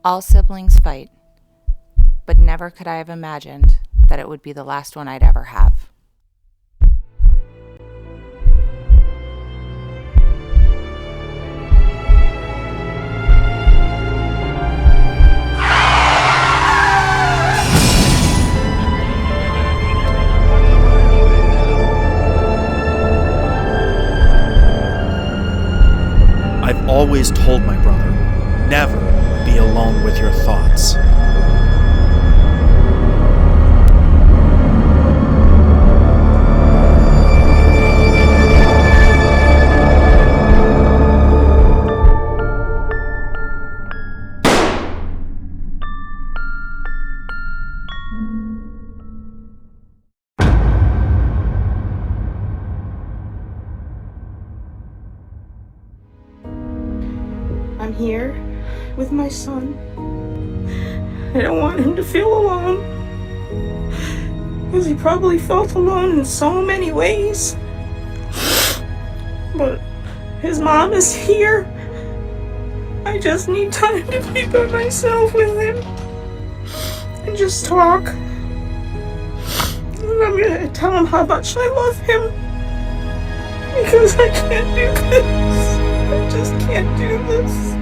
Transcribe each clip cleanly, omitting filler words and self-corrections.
All siblings fight, but never could I have imagined that it would be the last one I'd ever have. I've always told my brother, never be alone with your thoughts. I'm here with my son. I don't want him to feel alone, because he probably felt alone in so many ways. But his mom is here. I just need time to be by myself with him and just talk. And I'm gonna tell him how much I love him, because I can't do this. I just can't do this.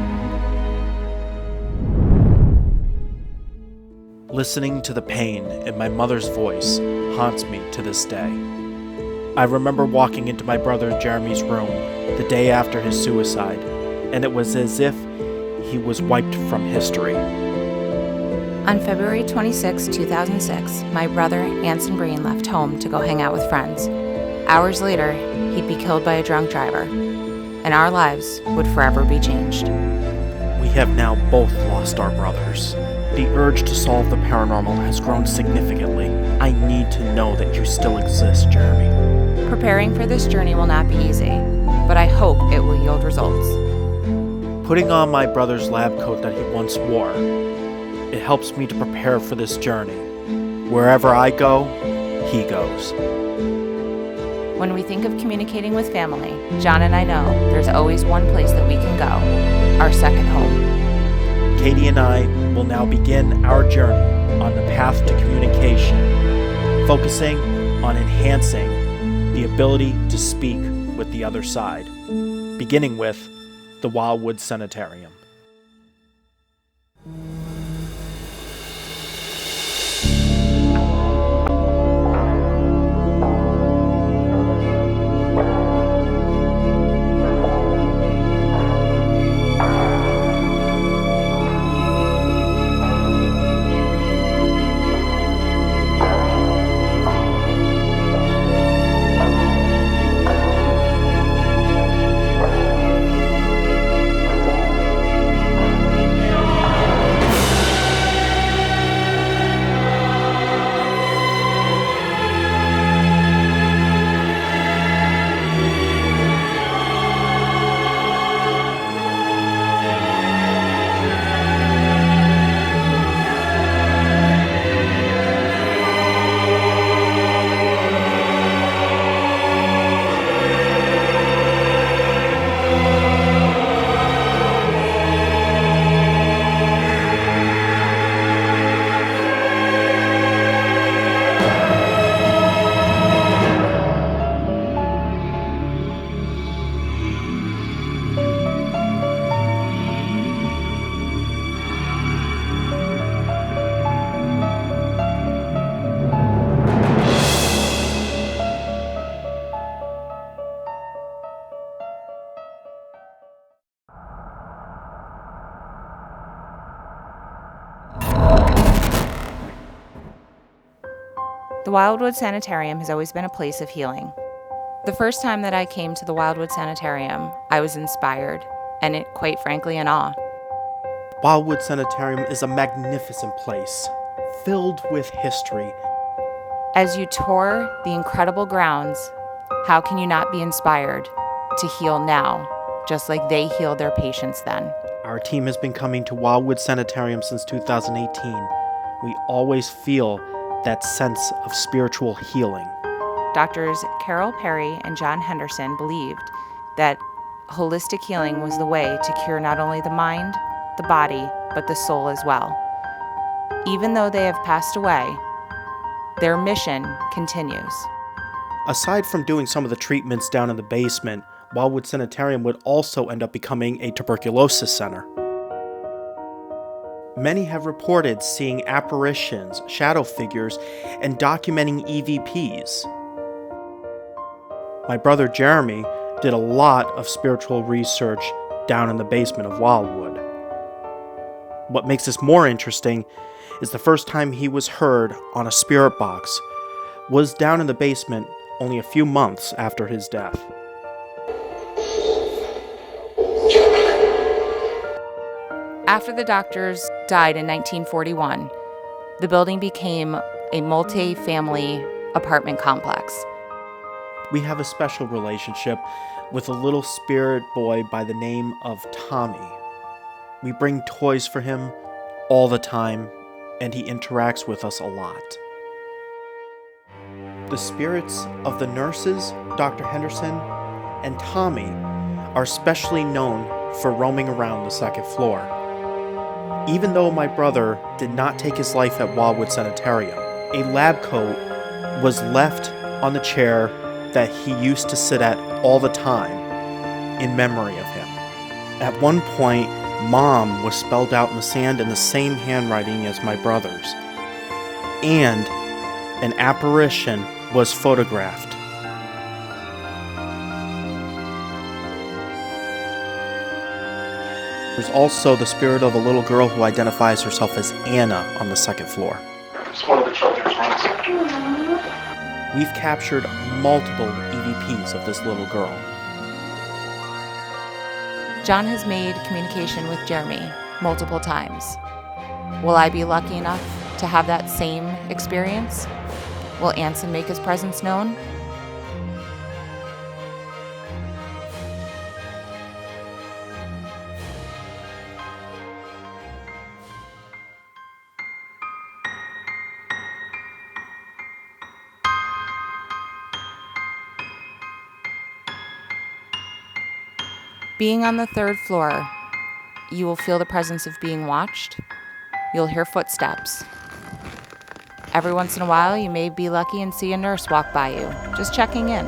Listening to the pain in my mother's voice haunts me to this day. I remember walking into my brother Jeremy's room the day after his suicide, and it was as if he was wiped from history. On February 26, 2006, my brother, Anson Breen, left home to go hang out with friends. Hours later, he'd be killed by a drunk driver, and our lives would forever be changed. We have now both lost our brothers. The urge to solve the paranormal has grown significantly. I need to know that you still exist, Jeremy. Preparing for this journey will not be easy, but I hope it will yield results. Putting on my brother's lab coat that he once wore, it helps me to prepare for this journey. Wherever I go, he goes. When we think of communicating with family, John and I know there's always one place that we can go, our second home. Katie and I will now begin our journey on the path to communication, focusing on enhancing the ability to speak with the other side, beginning with the Wildwood Sanitarium. The Wildwood Sanitarium has always been a place of healing. The first time that I came to the Wildwood Sanitarium, I was inspired, and quite frankly, in awe. Wildwood Sanitarium is a magnificent place, filled with history. As you tour the incredible grounds, How can you not be inspired to heal now, just like they healed their patients then? Our team has been coming to Wildwood Sanitarium since 2018. We always feel that sense of spiritual healing. Doctors Carol Perry and John Henderson believed that holistic healing was the way to cure not only the mind, the body, but the soul as well. Even though they have passed away, their mission continues. Aside from doing some of the treatments down in the basement, Wildwood Sanitarium would also end up becoming a tuberculosis center. Many have reported seeing apparitions, shadow figures, and documenting EVPs. My brother Jeremy did a lot of spiritual research down in the basement of Wildwood. What makes this more interesting is the first time he was heard on a spirit box was down in the basement only a few months after his death. After the doctors died in 1941, the building became a multi-family apartment complex. We have a special relationship with a little spirit boy by the name of Tommy. We bring toys for him all the time, and he interacts with us a lot. The spirits of the nurses, Dr. Henderson, and Tommy are especially known for roaming around the second floor. Even though my brother did not take his life at Wildwood Sanitarium, a lab coat was left on the chair that he used to sit at all the time in memory of him. At one point, Mom was spelled out in the sand in the same handwriting as my brother's, and an apparition was photographed. There's also the spirit of a little girl who identifies herself as Anna on the second floor. It's one of the children's rooms. We've captured multiple EVPs of this little girl. John has made communication with Jeremy multiple times. Will I be lucky enough to have that same experience? Will Anson make his presence known? Being on the third floor, you will feel the presence of being watched. You'll hear footsteps. Every once in a while, you may be lucky and see a nurse walk by you, just checking in.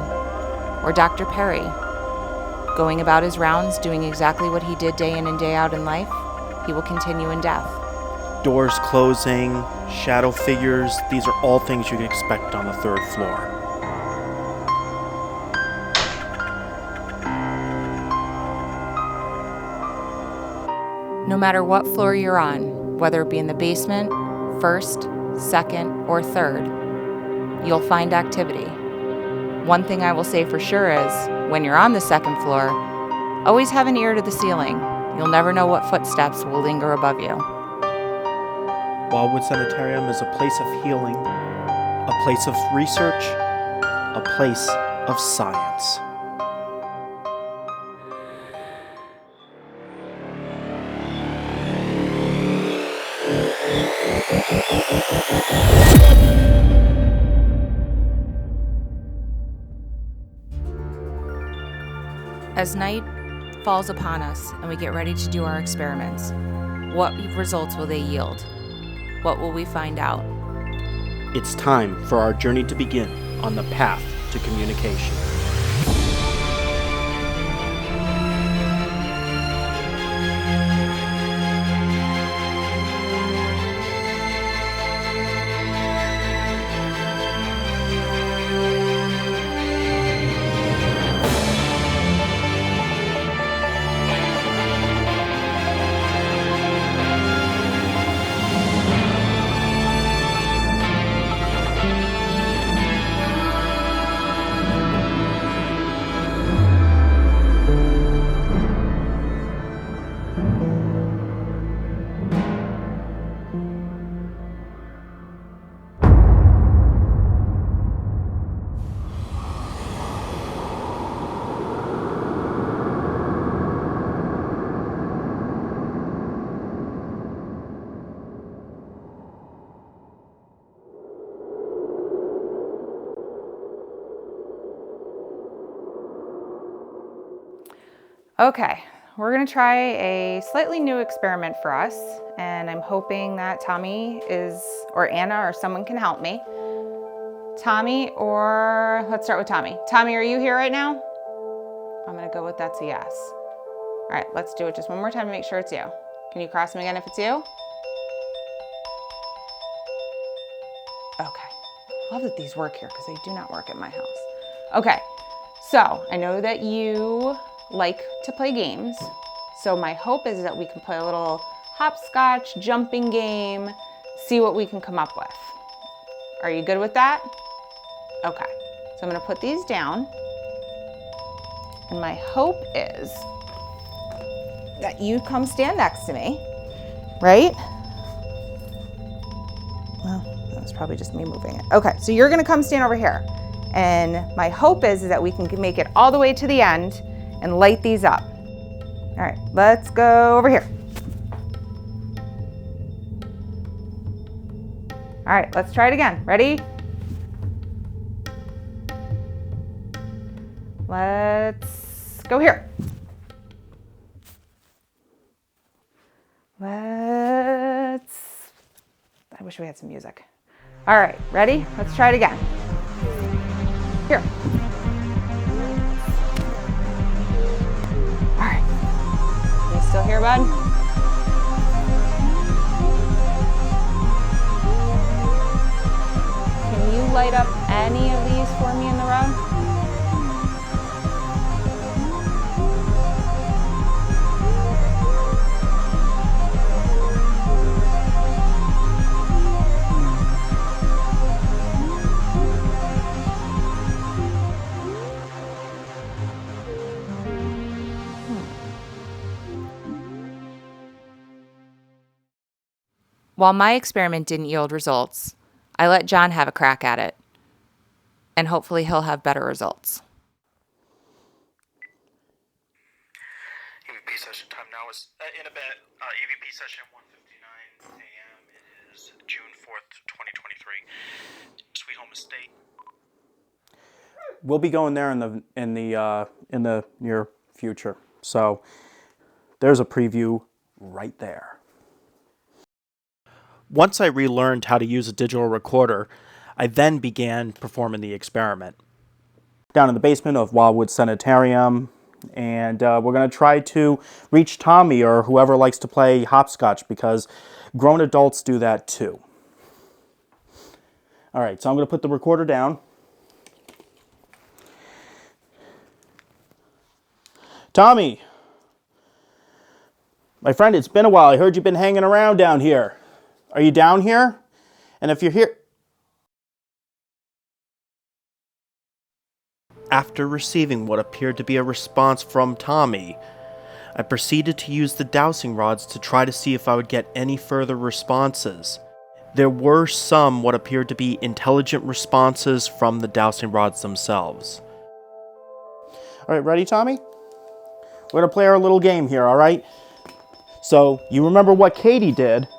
Or Dr. Perry, going about his rounds, doing exactly what he did day in and day out in life. He will continue in death. Doors closing, shadow figures, these are all things you'd expect on the third floor. No matter what floor you're on, whether it be in the basement, first, second, or third, you'll find activity. One thing I will say for sure is, when you're on the second floor, always have an ear to the ceiling. You'll never know what footsteps will linger above you. Wildwood Sanitarium is a place of healing, a place of research, a place of science. As night falls upon us and we get ready to do our experiments, what results will they yield? What will we find out? It's time for our journey to begin on the path to communication. Okay, we're gonna try a slightly new experiment for us, and I'm hoping that Tommy or Anna or someone can help me. Tommy, or let's start with Tommy. Tommy, are you here right now? I'm gonna go with that's a yes. All right, let's do it just one more time to make sure it's you. Can you cross me again if it's you? Okay, I love that these work here because they do not work at my house. Okay, so I know that you like to play games. So my hope is that we can play a little hopscotch jumping game, see what we can come up with. Are you good with that? Okay, so I'm gonna put these down. And my hope is that you come stand next to me, right? Well, that was probably just me moving it. Okay, so you're gonna come stand over here. And my hope is that we can make it all the way to the end and light these up. All right, let's go over here. All right, let's try it again. Ready? Let's go here. I wish we had some music. All right, ready? Let's try it again. Here. All right. You still here, bud? Can you light up any of these for me in the row? While my experiment didn't yield results, I let John have a crack at it, and hopefully he'll have better results. EVP session time now is in a bit. EVP session 1:59 a.m. It is June 4th, 2023. Sweet Home Estate. We'll be going there in the near future. So there's a preview right there. Once I relearned how to use a digital recorder, I then began performing the experiment. Down in the basement of Wildwood Sanitarium, and we're going to try to reach Tommy or whoever likes to play hopscotch, because grown adults do that too. All right, so I'm going to put the recorder down. Tommy, my friend, it's been a while. I heard you've been hanging around down here. Are you down here? And if you're here... After receiving what appeared to be a response from Tommy, I proceeded to use the dowsing rods to try to see if I would get any further responses. There were some what appeared to be intelligent responses from the dowsing rods themselves. All right, ready, Tommy? We're going to play our little game here, all right? So, you remember what Katie did.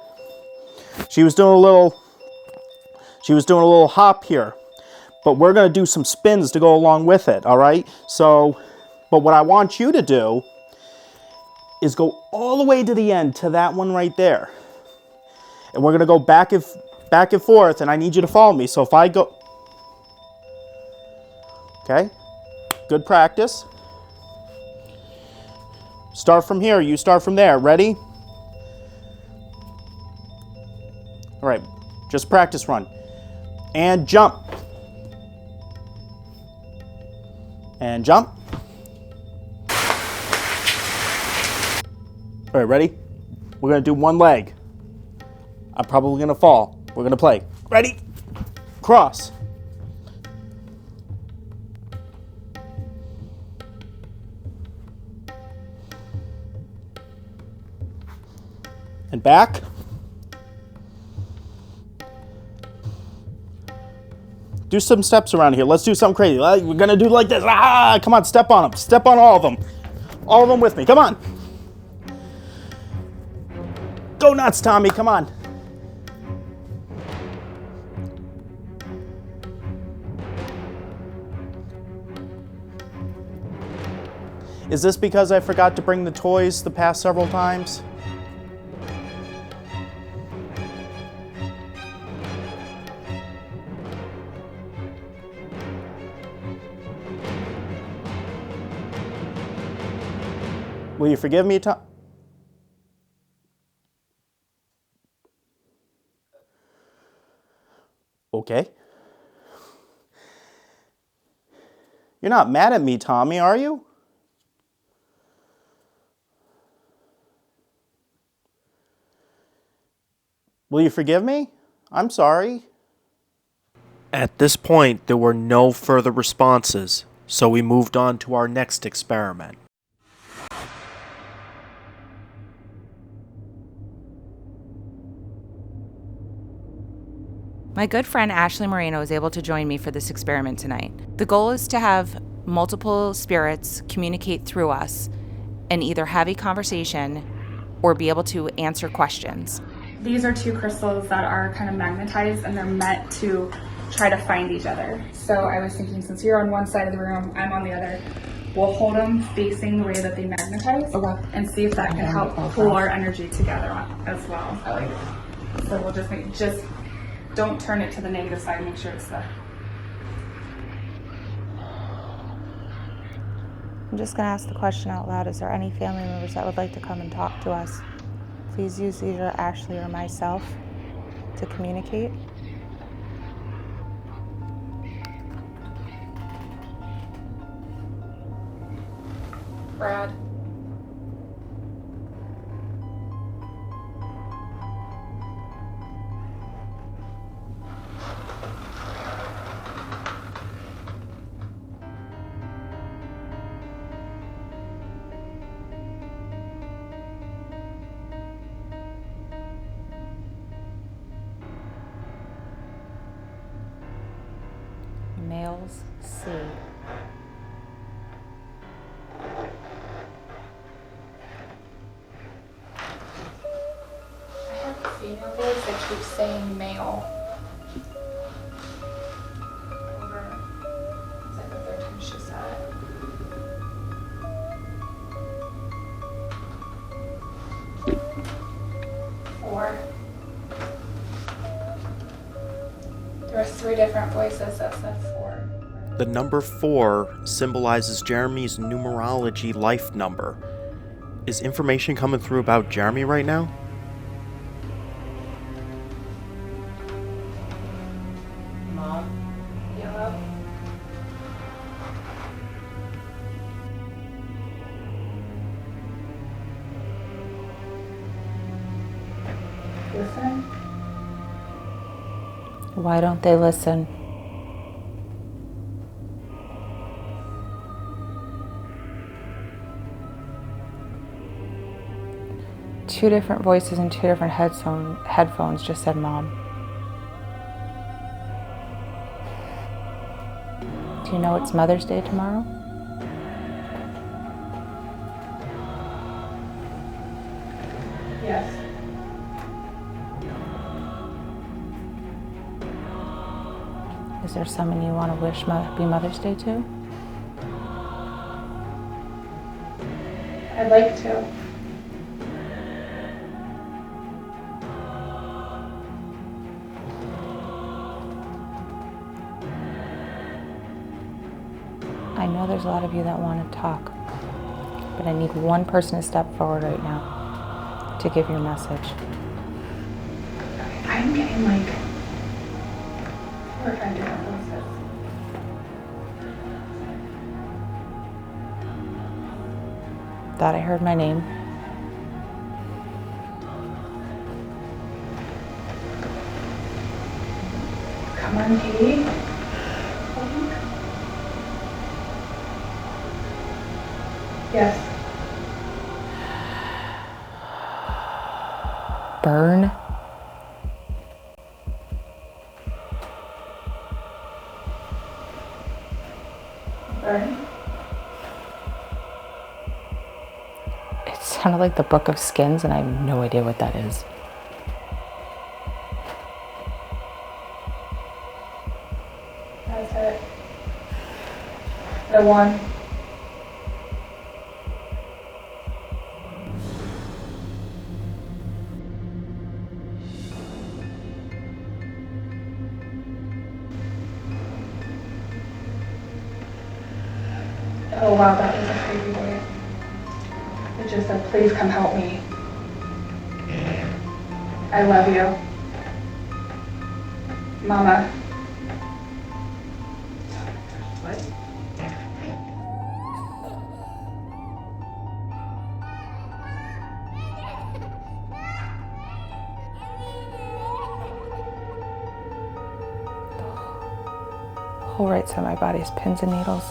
She was doing a little hop here, but we're going to do some spins to go along with it, all right? So, but what I want you to do is go all the way to the end, to that one right there. And we're going to go back and forth, and I need you to follow me. So if I go... Okay? Good practice. Start from here, you start from there. Ready? All right, just practice run. And jump. And jump. All right, ready? We're gonna do one leg. I'm probably gonna fall. We're gonna play. Ready? Cross. And back. Do some steps around here. Let's do something crazy. We're gonna do like this. Ah, come on, step on them. Step on all of them. All of them with me. Come on. Go nuts, Tommy. Come on. Is this because I forgot to bring the toys the past several times? Will you forgive me, Tom? Okay. You're not mad at me, Tommy, are you? Will you forgive me? I'm sorry. At this point, there were no further responses, so we moved on to our next experiment. My good friend Ashley Moreno is able to join me for this experiment tonight. The goal is to have multiple spirits communicate through us and either have a conversation or be able to answer questions. These are two crystals that are kind of magnetized and they're meant to try to find each other. So I was thinking, since you're on one side of the room, I'm on the other, we'll hold them facing the way that they magnetize and see if that can help pull our energy together as well. I like it. So we'll just don't turn it to the negative side, make sure it's the... I'm just going to ask the question out loud. Is there any family members that would like to come and talk to us? Please use either Ashley or myself to communicate. Brad. Males C. I have a female voice that keeps saying male. Over, it's like the third time she said it. Four. There were 3 different voices that said 4. The number 4 symbolizes Jeremy's numerology life number. Is information coming through about Jeremy right now? Mom? Yellow. Listen. Why don't they listen? Two different voices and 2 different headphones just said Mom. Do you know it's Mother's Day tomorrow? Yes. Is there someone you want to wish Happy Mother's Day to? I'd like to. I know there's a lot of you that want to talk, but I need one person to step forward right now to give your message. I'm getting like 4 or 5 different voices. Thought I heard my name. Come on, Katie. Yes. Burn. Burn. It sounded like the Book of Skins, and I have no idea what that is. That's it. The one. Oh wow, that was a crazy voice. It just said, please come help me. I love you. Mama. What? The whole right side of my body is pins and needles.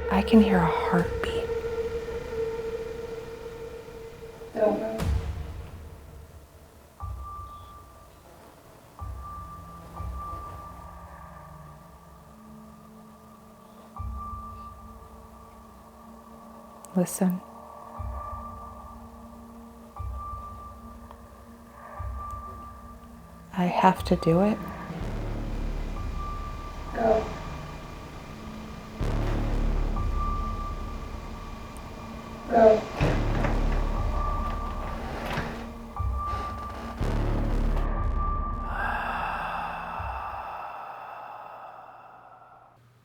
I can hear a heartbeat. Don't know. Listen. I have to do it. Go. Go.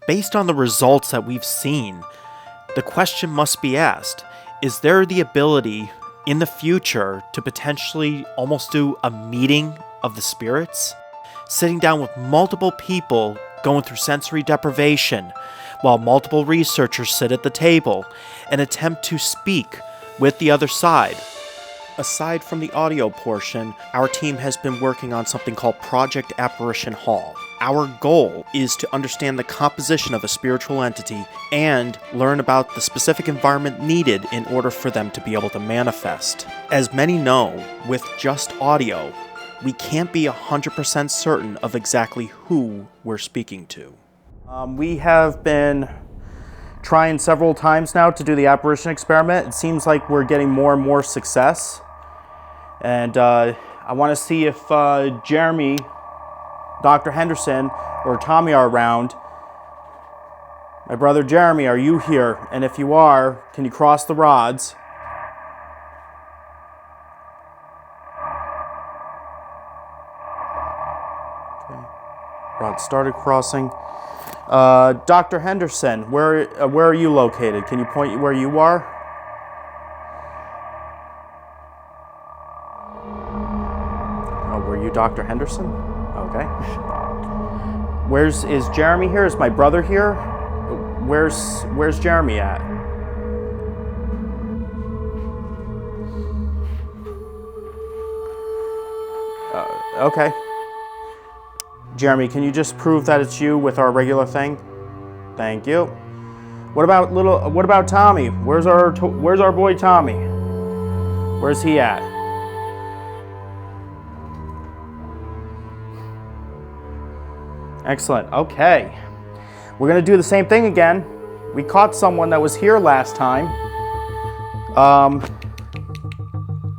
Based on the results that we've seen, the question must be asked, is there the ability in the future to potentially almost do a meeting of the spirits? Sitting down with multiple people going through sensory deprivation, while multiple researchers sit at the table and attempt to speak with the other side. Aside from the audio portion, our team has been working on something called Project Apparition Hall. Our goal is to understand the composition of a spiritual entity and learn about the specific environment needed in order for them to be able to manifest. As many know, with just audio, we can't be 100% certain of exactly who we're speaking to. We have been trying several times now to do the apparition experiment. It seems like we're getting more and more success. And I want to see if Jeremy, Dr. Henderson, or Tommy are around. My brother Jeremy, are you here? And if you are, can you cross the rods? Okay. Rods started crossing. Dr. Henderson, where are you located? Can you point where you are? Oh, were you Dr. Henderson? Okay. Is Jeremy here? Is my brother here? Where's Jeremy at? Okay. Jeremy, can you just prove that it's you with our regular thing? Thank you. What about Tommy? Where's our boy Tommy? Where's he at? Excellent. Okay. We're going to do the same thing again. We caught someone that was here last time.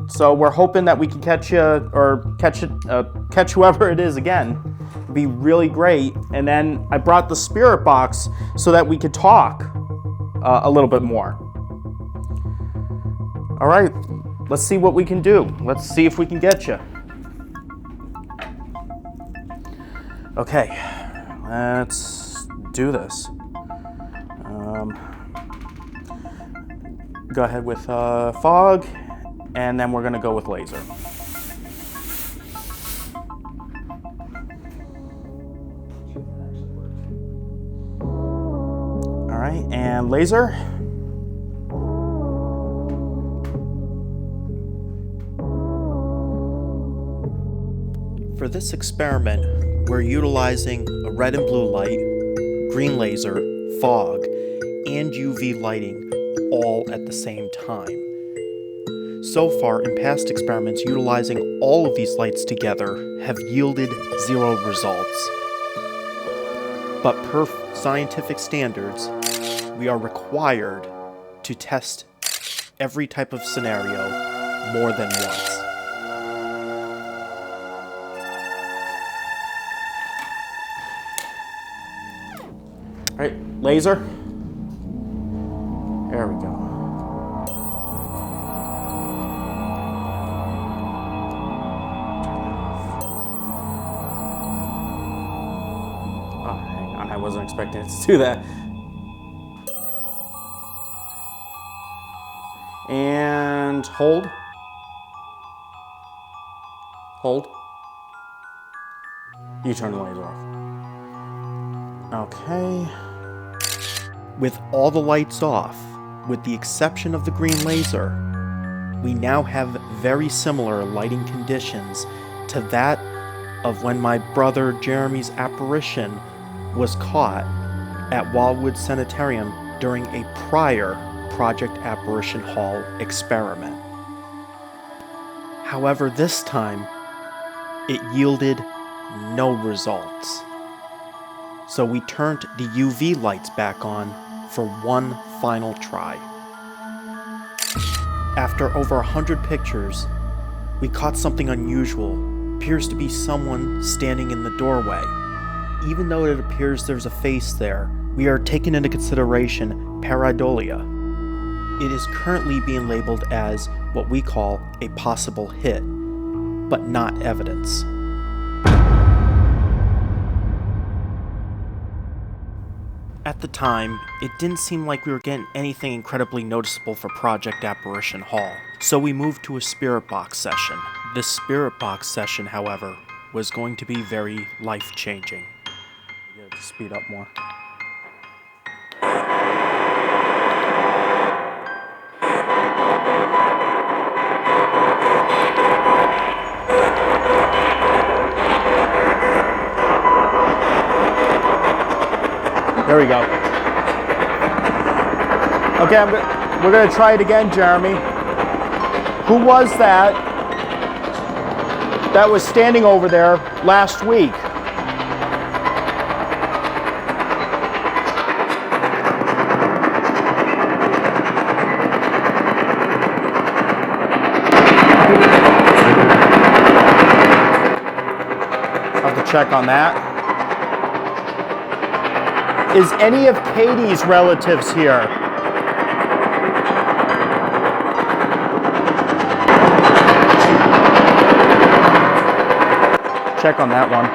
So we're hoping that we can catch whoever it is again. It'd be really great. And then I brought the spirit box so that we could talk a little bit more. All right. Let's see what we can do. Let's see if we can get you. Okay, let's do this. Go ahead with fog, and then we're going to go with laser. All right, and laser. For this experiment, we're utilizing a red and blue light, green laser, fog, and UV lighting all at the same time. So far, in past experiments utilizing all of these lights together have yielded 0 results. But per scientific standards, we are required to test every type of scenario more than once. All right, laser. There we go. expecting it to do that. And hold. Hold. You turn the laser off. Okay. With all the lights off, with the exception of the green laser, we now have very similar lighting conditions to that of when my brother Jeremy's apparition was caught at Wildwood Sanitarium during a prior Project Apparition Hall experiment. However, this time, it yielded no results. So we turned the UV lights back on for one final try. After over 100 pictures, we caught something unusual. Appears to be someone standing in the doorway. Even though it appears there's a face there, we are taking into consideration pareidolia. It is currently being labeled as what we call a possible hit, but not evidence. At the time, it didn't seem like we were getting anything incredibly noticeable for Project Apparition Hall, so we moved to a spirit box session. This spirit box session, however, was going to be very life-changing. Get it to speed up more. There we go. Okay, we're going to try it again, Jeremy. Who was that was standing over there last week? I'll have to check on that. Is any of Katie's relatives here? Check on that one.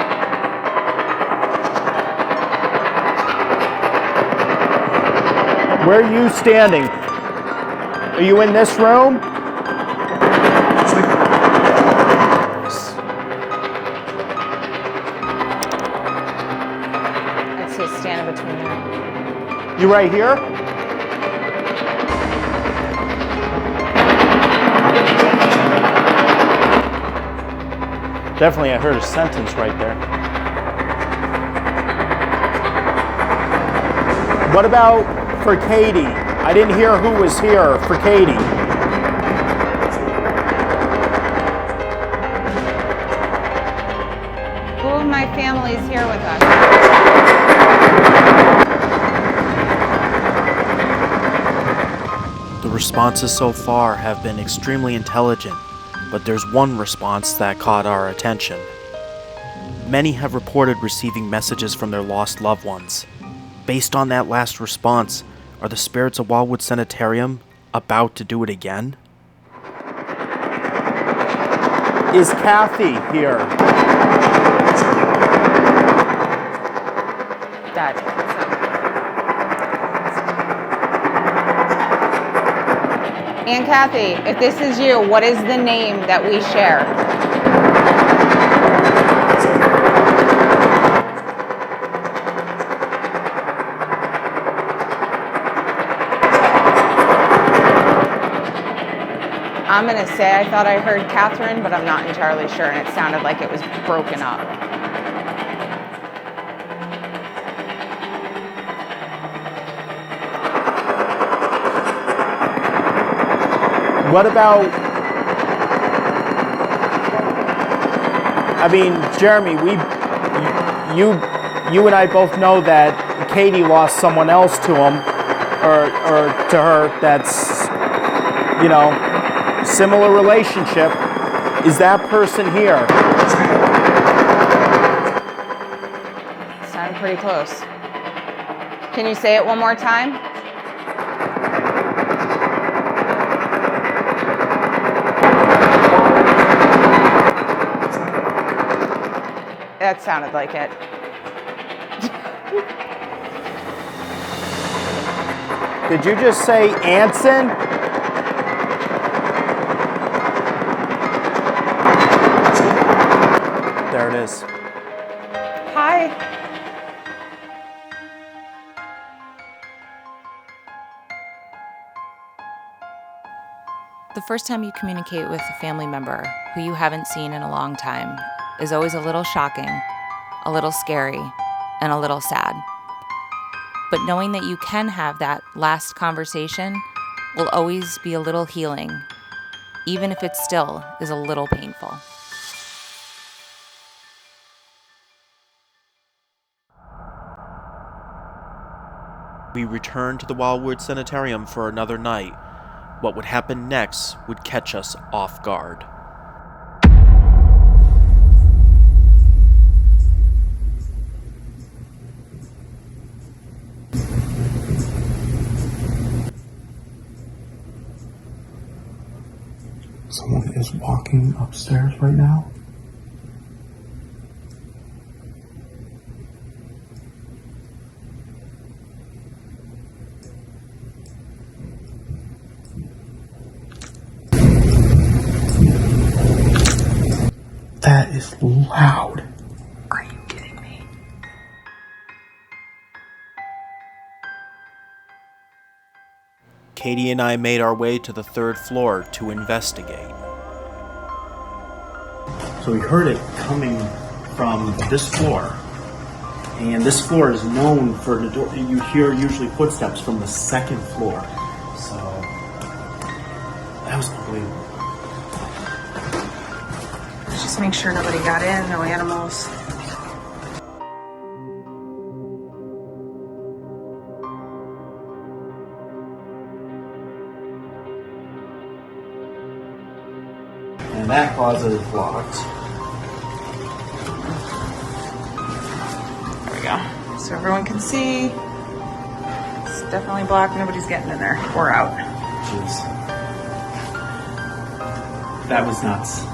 Where are you standing? Are you in this room? I'd say stand between there. You right here? Definitely, I heard a sentence right there. What about for Katie? I didn't hear who was here for Katie. Who of my family is here with us? The responses so far have been extremely intelligent, but there's one response that caught our attention. Many have reported receiving messages from their lost loved ones. Based on that last response, are the spirits of Wildwood Sanitarium about to do it again? Is Kathy here? Dad. Aunt Kathy, if this is you, what is the name that we share? I'm going to say I thought I heard Catherine, but I'm not entirely sure, and it sounded like it was broken up. What about, I mean, Jeremy, you and I both know that Katie lost someone else to him, or to her that's, you know, similar relationship. Is that person here? Sounded pretty close. Can you say it one more time? That sounded like it. Did you just say Anson? There it is. Hi. The first time you communicate with a family member who you haven't seen in a long time is always a little shocking, a little scary, and a little sad. But knowing that you can have that last conversation will always be a little healing, even if it still is a little painful. We returned to the Wildwood Sanitarium for another night. What would happen next would catch us off guard. Someone is walking upstairs right now. That is loud. Are you kidding me? Katie and I made our way to the third floor to investigate. So we heard it coming from this floor. And this floor is known for the door. You hear usually footsteps from the second floor. So that was unbelievable. Just make sure nobody got in, no animals. And that closet is blocked. There we go. So everyone can see. It's definitely blocked. Nobody's getting in there. We're out. Jeez. That was nuts.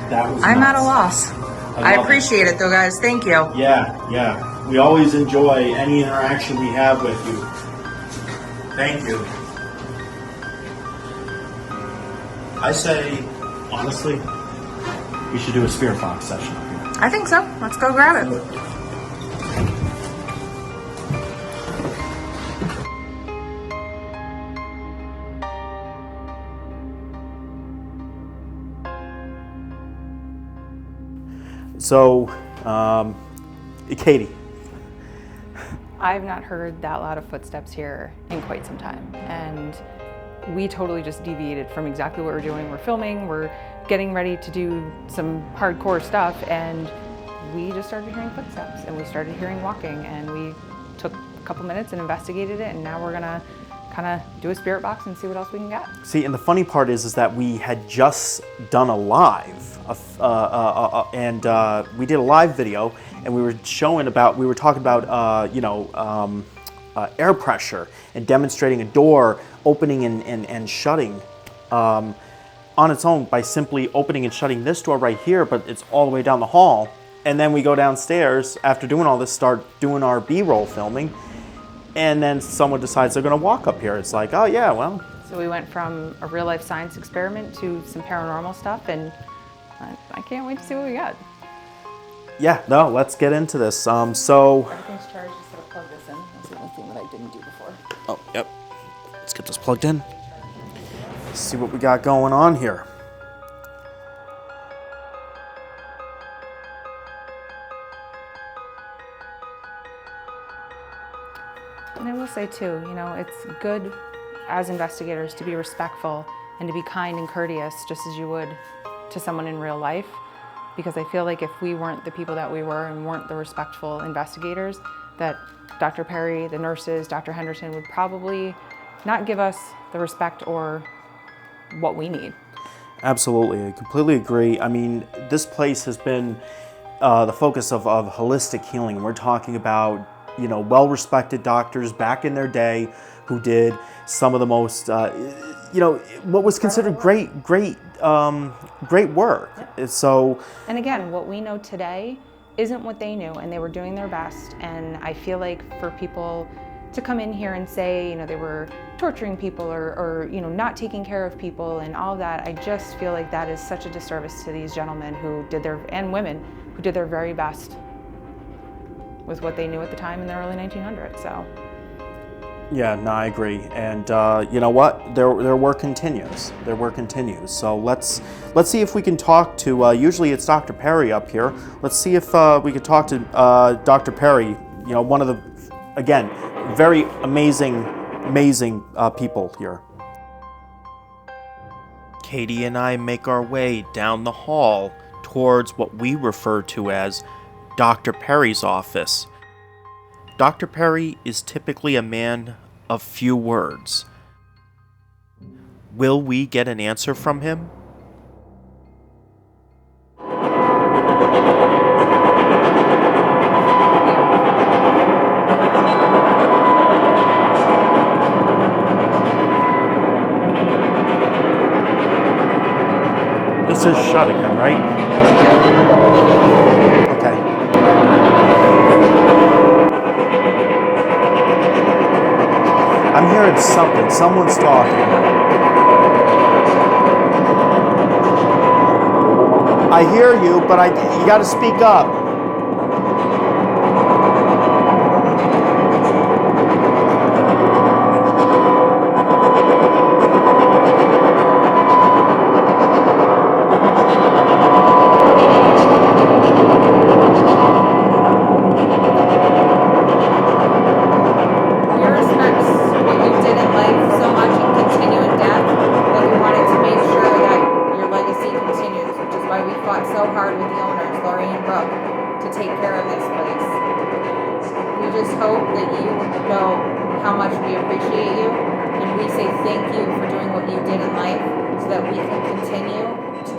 That was I'm nuts. at a loss. I appreciate it though, guys. Thank you. Yeah. We always enjoy any interaction we have with you. Thank you. I say, honestly, we should do a Spirit Box session up here. I think so. Let's go grab it. So, Katie. I've not heard that loud of footsteps here in quite some time, and we totally just deviated from exactly what we're doing. We're filming, we're getting ready to do some hardcore stuff, and we just started hearing footsteps, and we started hearing walking, and we took a couple minutes and investigated it, and now we're gonna kind of do a spirit box and see what else we can get. See, and the funny part is that we had just done a live, and we did a live video, and we were talking about, air pressure and demonstrating a door opening and shutting on its own by simply opening and shutting this door right here, but it's all the way down the hall. And then we go downstairs after doing all this, start doing our B-roll filming, and then someone decides they're gonna walk up here. It's like, oh yeah, well. So we went from a real life science experiment to some paranormal stuff, and I can't wait to see what we got. Yeah, no, let's get into this. So. Everything's charged, just gotta plug this in. That's the only thing that I didn't do before. Oh, yep. Let's get this plugged in. Let's see what we got going on here. And I will say too, it's good as investigators to be respectful and to be kind and courteous just as you would to someone in real life. Because I feel like if we weren't the people that we were and weren't the respectful investigators, that Dr. Perry, the nurses, Dr. Henderson would probably not give us the respect or what we need. Absolutely, I completely agree. I mean, this place has been the focus of holistic healing. We're talking about, well-respected doctors back in their day who did some of the most, what was considered great work. Yep. So, and again, what we know today isn't what they knew, and they were doing their best. And I feel like for people to come in here and say, they were torturing people or not taking care of people and all that. I just feel like that is such a disservice to these gentlemen and women who did their very best with what they knew at the time in the early 1900s. So. Yeah, no, I agree. And you know what? Their work continues. Their work continues. So let's see if we can talk to. Usually it's Dr. Perry up here. Let's see if we could talk to Dr. Perry. One of the, again, very amazing people here. Katie and I make our way down the hall towards what we refer to as Dr. Perry's office. Dr. Perry is typically a man of few words. Will we get an answer from him? This is shut again, right? Okay. I'm hearing something. Someone's talking. I hear you, but you got to speak up.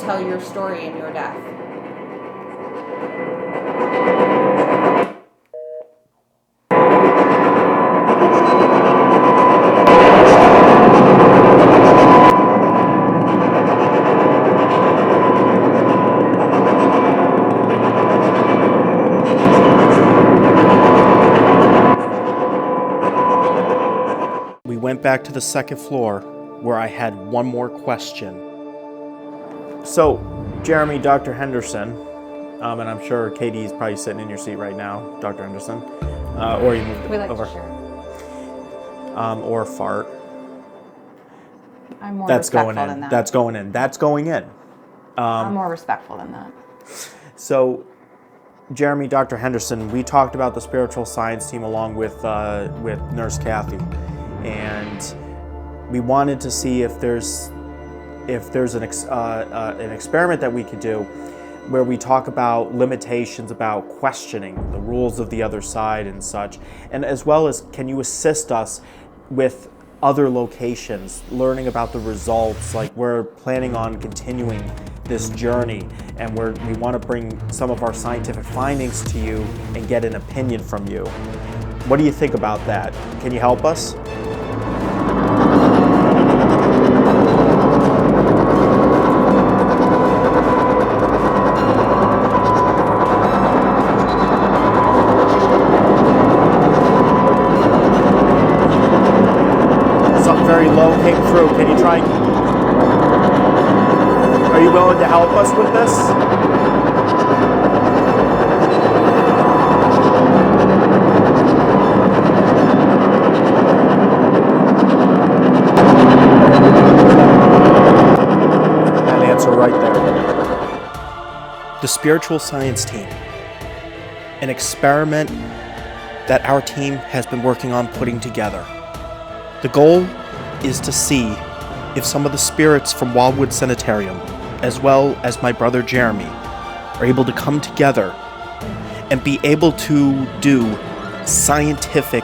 Your story and your death. We went back to the second floor where I had one more question. So, Jeremy, Dr. Henderson, and I'm sure Katie's probably sitting in your seat right now, Dr. Henderson, or you moved We like over. to share. Or fart. I'm more That's respectful going in. than that. That's going in. That's going in. I'm more respectful than that. So, Jeremy, Dr. Henderson, we talked about the spiritual science team along with Nurse Kathy, and we wanted to see if there's an experiment that we could do where we talk about limitations about questioning the rules of the other side and such, and as well as can you assist us with other locations, learning about the results. Like, we're planning on continuing this journey, and we want to bring some of our scientific findings to you and get an opinion from you. What do you think about that? Can you help us? Very low came through. Can you try? Are you willing to help us with this? That answer right there. The spiritual science team. An experiment that our team has been working on putting together. The goal is to see if some of the spirits from Wildwood Sanitarium, as well as my brother Jeremy, are able to come together and be able to do scientific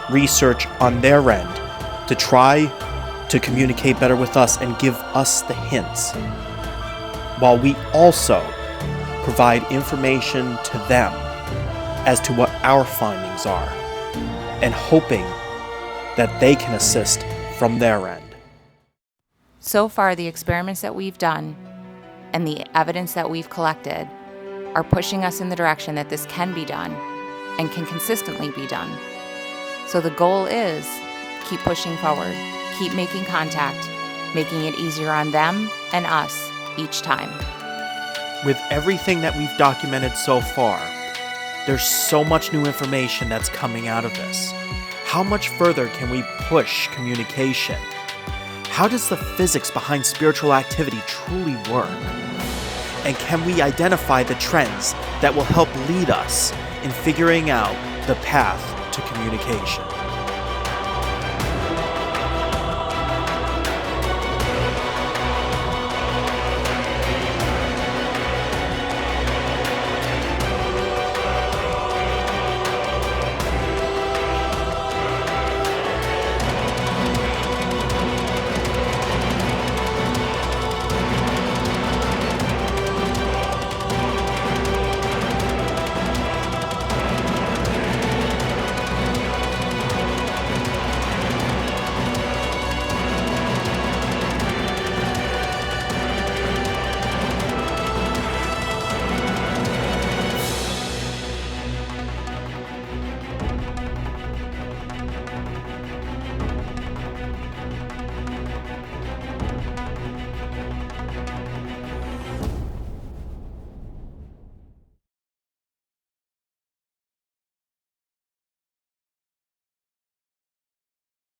research on their end to try to communicate better with us and give us the hints, while we also provide information to them as to what our findings are, and hoping that they can assist from their end. So far, the experiments that we've done and the evidence that we've collected are pushing us in the direction that this can be done and can consistently be done. So the goal is keep pushing forward, keep making contact, making it easier on them and us each time. With everything that we've documented so far, there's so much new information that's coming out of this. How much further can we push communication? How does the physics behind spiritual activity truly work? And can we identify the trends that will help lead us in figuring out the path to communication?